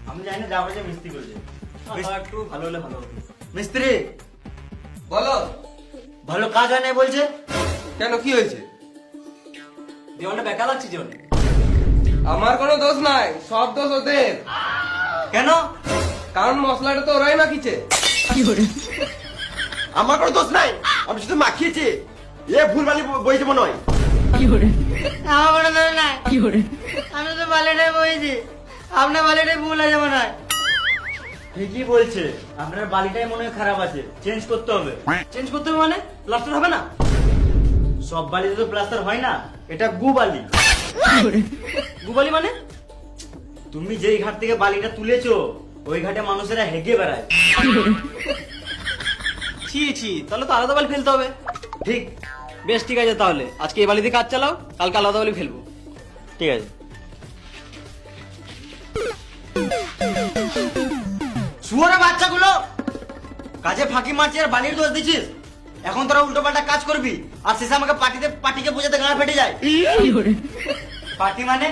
আমি জানি না যা বলছে মিস্ত্রি বলছে একটু ভালো হলে ভালো হতো। মিস্ত্রি বলো। ভালো কাজ হয় নাই বলছে, কেন, কি হয়েছে? দেওয়ালটা বেকার লাগছে যে অনেক। আমার কোনো দোষ নাই, সব দোষ ওদের। কেন? কারণ মশলাটা তো ওরাই মাখিছে। আমার কোনো দোষ নাই, আমি শুধু মাখিয়েছি। এ ভুল বালি বইছে মনে হয়। আমার কোনো দোষ নাই, আমি তো বালিটাই বইছি, আপনার বালিটাই ভুল আছে মনে হয়। ঠিকই বলছে, আপনার বালিটাই মনে হয় খারাপ আছে, চেঞ্জ করতে হবে। চেঞ্জ করতে হবে মানে প্লাস্টার হবে না? সব বালিতে তো প্লাস্টার হয় না, এটা গু বালি। গু বালি মানে? তুমি যেই ঘাট থেকে বালিটা তুলেছো ওই ঘাটে মানুষেরা হেগে বেড়ায়। ছি ছি, তাহলে তো আলাদা বালি ফেলতে হবে। ঠিক, বেশ ঠিক আছে, তাহলে আজকে এই বালিতে কাজ চালাও, কালকে আলাদা বালি ফেলবো। ঠিক আছে। শুয়োরে বাচ্চাগুলো, কাজে ফাঁকি মারছি আর বালির দোষ দিচ্ছিস। এখন তোরা উল্টো পাল্টা কাজ করবি আর শেষে আমাকে পাটিকে বোঝাতে গাঁড় ফেটে যায়। পাটি মানে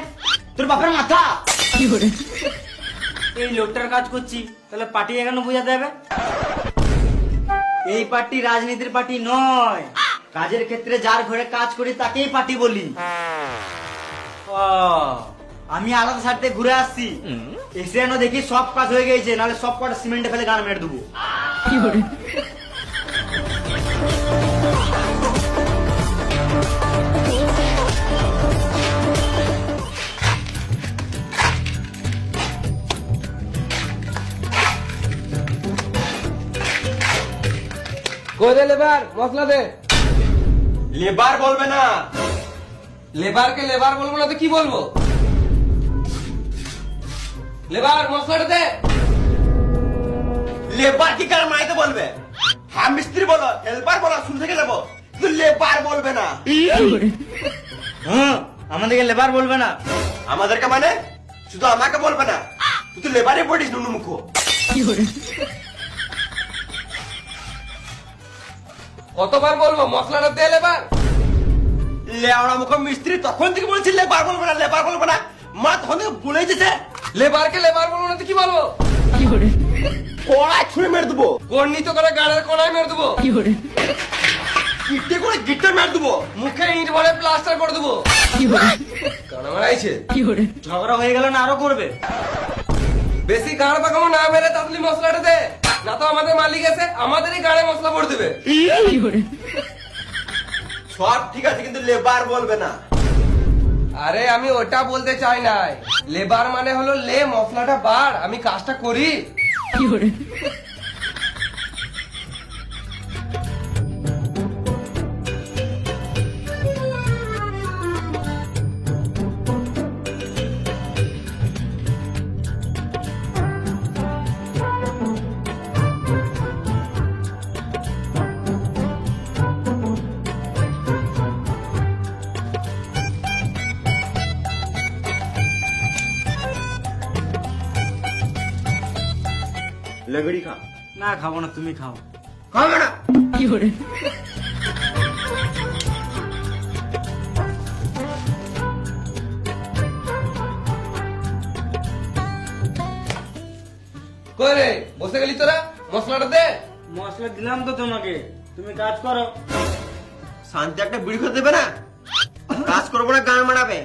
তোর বাপের মাথা। এই লোকটার কাজ করছি, তাহলে পার্টি এখানে বোঝাতে হবে? এই পার্টি রাজনীতির পার্টি নয়, কাজের ক্ষেত্রে যার ঘরে কাজ করি তাকেই পার্টি বলি। ও, আমি আলাদা সাইডে ঘুরে আসছি, এসে এনে দেখি সব কাজ হয়ে গেছে, নাহলে সব কটা সিমেন্টে ফেলে গান মেরে দেবো। কই দে লেবার, মশলা দে। লেবার বলবে না। লেবারকে লেবার বলবো না তো কি বলবো? লেবার, মশলাটা দে। লেবার কি কার মাইতে বলবে? হ্যাঁ মিস্ত্রি বলো, হেল্পার বলো, শুরু থেকে যাবো, কিন্তু লেবার বলবে না। হ্যাঁ, আমাদেরকে লেবার বলবে না। আমাদেরকে মানে শুধু আমাকে বলবে না, তুই তো লেবারে পড়িস নুনু মুখো। কতবার বলবো মশলাটা দে লেবার? লেওড়া মুখো মিস্ত্রি তখন থেকে বলছি লেবার বলবে না, লেবার বলবে না, মা তখন থেকে বলেই দিছে। লেবারকে লেবার বলবো না তো কি বলবো? কড়াই ছুঁড়ে মেরে দেবো, গর্ণিত করে গাড়ির কোনায় মেরে দেবো, গিট্টে করে গিট্টে মেরে দেবো। মুখে ইট ভরে প্লাস্টার করে দেবো। কানা মারাইছে। ঝগড়া হয়ে গেল না আরো করবে? বেশি গাড় পাকামো না মেরে তাড়াতাড়ি মশলাটা দে, না তো আমাদের মালিক এসে আমাদেরই গাড়ে মশলা পড়ে দেবে। সব ঠিক আছে, কিন্তু লেবার বলবে না। আরে আমি ওটা বলতে চাই নাই, লেবার মানে হলো লে মশলাটা বার, আমি কাজটা করি। লেগড়ি খা। না খাবো না, তুমি খাও। খাবে না। কই রে, বসে গেলি তোরা? মশলাটা দে। মশলা দিলাম তো তোমাকে, তুমি কাজ করো। শান্তি একটা বিড়ি খেতে দেবে না? কাজ করবো না, গান মারাবে।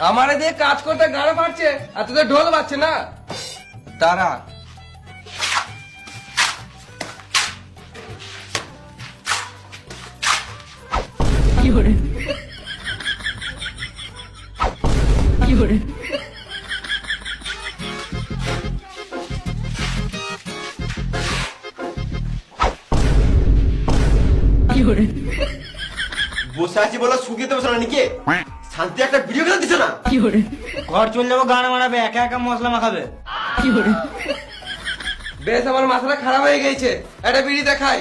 আমারে দিয়ে কাজ করতে গাড় মারছে আর তোদের ঢোল বাজছে না। তারা বসে আছি বলো শুকিয়ে দেবো না নাকি? শান্তি একটা ভিডিও খেতে দিচ্ছে না। ঘর চলে যাবো, গান মারাবে, একা একা মশলা মাখাবে। বেশ, আমার মাথাটা খারাপ হয়ে গেছে, একটা বিড়ি দেখাই।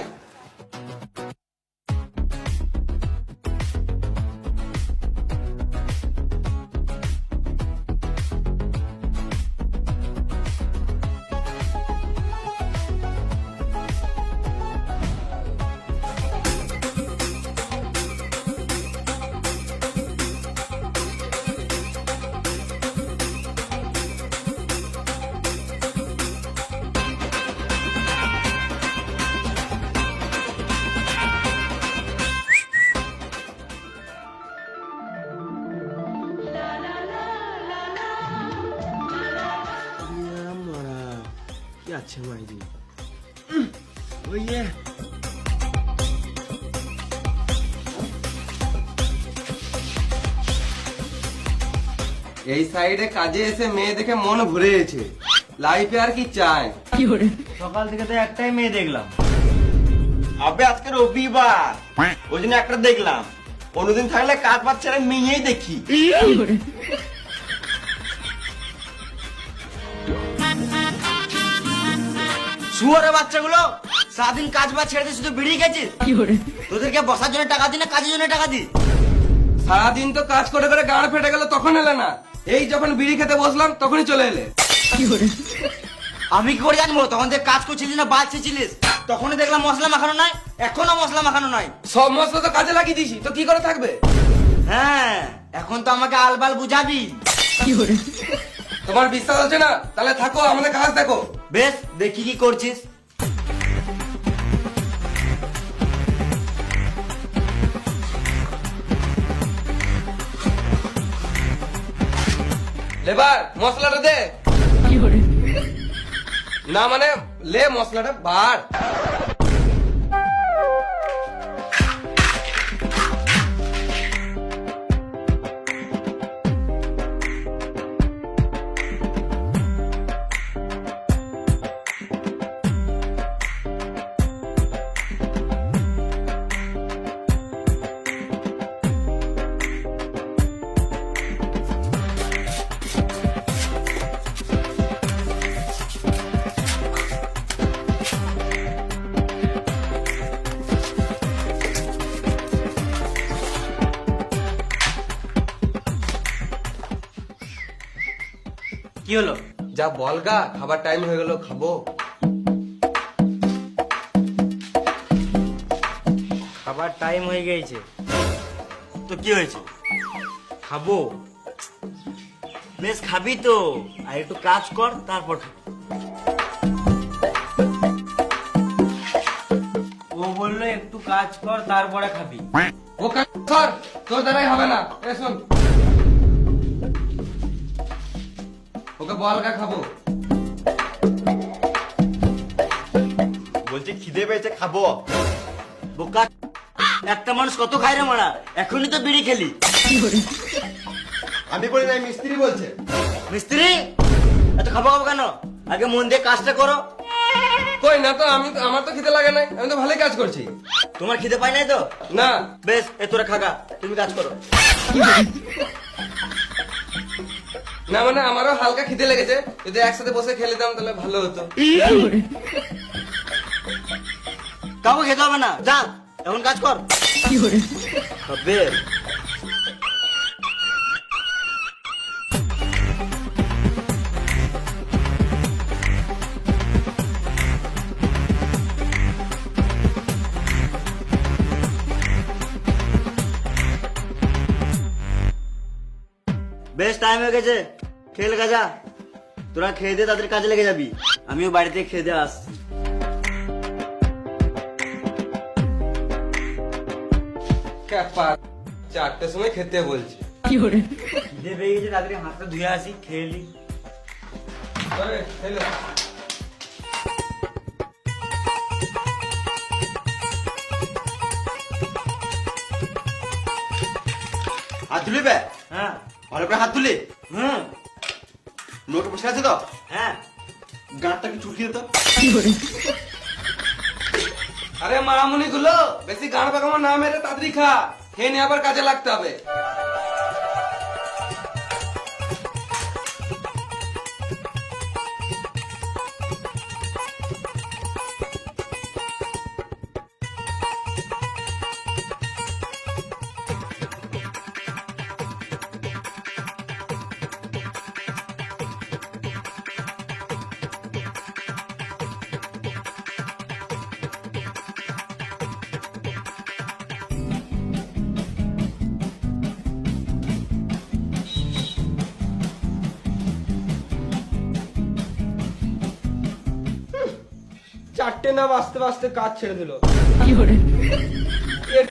আচ্ছা মাইরি ওই যে এই সাইডে কাজে এসে মেয়ে দেখে মন ভরে গেছে, লাইফে আর কি চায়। সকাল থেকে তো একটাই মেয়ে দেখলাম। আবে আজকে রবিবার, ওই জন্য একটা দেখলাম। অন্যদিন থাকলে কাজ বাজ ছেড়ে মেয়েই দেখি। শুয়ারে বাচ্চাগুলো সারাদিন কাজ বাজ ছেড়ে দিয়ে শুধু বিড়ি গেছিস। তোদেরকে বসার জন্য টাকা দিই না কাজের জন্য টাকা দিই? সারাদিন তো কাজ করে করে গাড় ফেটে গেল, তখন এলে না। এই যখন বিড়ি খেতে বসলাম তখনই চলে এলে। আমি কি করে জানবো তখন থেকে কাজ করছিলিস না বাল ছেছিলিস? তখনই দেখলাম মশলা মাখানো নাই, এখনো মশলা মাখানো নাই। সব মশলা তো কাজে লাগিয়ে দিয়েছি, তো কি করে থাকবে? হ্যাঁ, এখন তো আমাকে আলবাল বুঝাবি। তোমার বিশ্বাস হচ্ছে না? তাহলে থাকো, আমাদের কাজ দেখো। বেশ, দেখি কি করছিস। লেবার মশলাটা দে। না মানে লে মশলাটা বার। কি হলো? যা বলগা, খাবার টাইম হয়ে গেল, খাবো। খাবার টাইম হয়ে গেছে তো কি হয়েছে? খাবো। বেশ খাবি তো, আর একটু কাজ কর তারপর খাবি। ও বললো একটু কাজ কর তারপরে খাবি। ও কাজ কর, তোর দ্বারাই হবে না। এ শোন, ওকে বলগা খাবো। বলছি খিদে পেয়েছে, খাবো। বোকা, একটা মানুষ কত খায় রে মারা? এখনই তো বিড়ি খেলি। আমি বলি নাই, মিস্ত্রি বলছে। মিস্ত্রি এত খাবো খাবো কেন? আগে মন দিয়ে কাজটা করো। কই না তো, আমার তো খিদে লাগে নাই, আমি তো ভালোই কাজ করছি। তোমার খিদে পাই নাই তো? না। বেশ, এ তোরা খাগা, তুমি কাজ করো। না মানে আমারও হালকা খিদে লেগেছে, যদি একসাথে বসে খেলে দিতাম তাহলে ভালো হতো। কাউকে খেতে হবে না, যা এখন কাজ কর। হবে বেশ, টাইম হয়ে গেছে, খেয়ে লেগে যা। তোরা খেয়ে দিয়ে তাদের কাজে লেগে যাবি, আমিও বাড়িতে খেয়ে দিয়ে আসছি। ক্যাপার, 4টের সময় খেতে বলছে। খিদে পেয়ে গেছে, তাড়াতাড়ি হাতটা ধুয়ে আসি, খেয়ে নি। তবে, খেলো। হাত তুলি বে, হ্যাঁ ভালো করে হাত তুলি। হুম নোট বসে আছে তো, হ্যাঁ। গাঁটটা কি চুলকিয়ে তো। আরে মারামুনি গুলো, বেশি গান পাকামো না মেরে তাড়াতাড়ি খা, খেয়ে নিয়ে আবার কাজে লাগতে হবে। চারটে না বাঁচতে বাঁচতে কাজ ছেড়ে দিল।